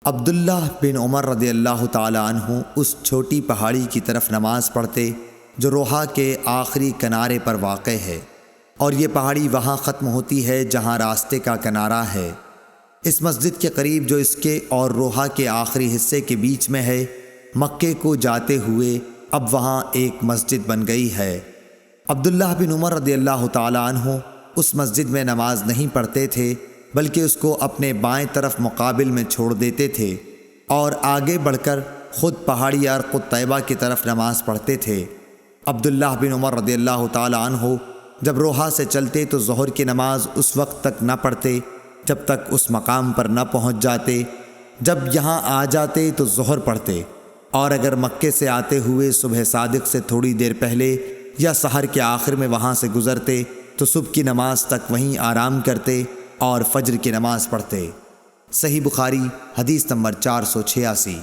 عبداللہ بن عمر رضی اللہ تعالی عنہ اس چھوٹی پہاڑی کی طرف نماز پڑھتے جو روحا کے آخری کنارے پر واقع ہے، اور یہ پہاڑی وہاں ختم ہوتی ہے جہاں راستے کا کنارہ ہے۔ اس مسجد کے قریب جو اس کے اور روحا کے آخری حصے کے بیچ میں ہے، مکے کو جاتے ہوئے اب وہاں ایک مسجد بن گئی ہے۔ عبداللہ بن عمر رضی اللہ تعالی عنہ اس مسجد میں نماز نہیں پڑھتے تھے، بلکہ اس کو اپنے بائیں طرف مقابل میں چھوڑ دیتے تھے اور آگے بڑھ کر خود پہاڑی ارقد طیبہ کی طرف نماز پڑھتے تھے۔ عبداللہ بن عمر رضی اللہ تعالی عنہ جب روحا سے چلتے تو ظہر کی نماز اس وقت تک نہ پڑھتے جب تک اس مقام پر نہ پہنچ جاتے۔ جب یہاں آ جاتے تو ظہر پڑھتے، اور اگر مکے سے آتے ہوئے صبح صادق سے تھوڑی دیر پہلے یا سحر کے آخر میں وہاں سے گزرتے تو صبح کی نماز تک وہیں آرام کرتے اور فجر کی نماز پڑھتے۔ صحیح بخاری حدیث نمبر 486۔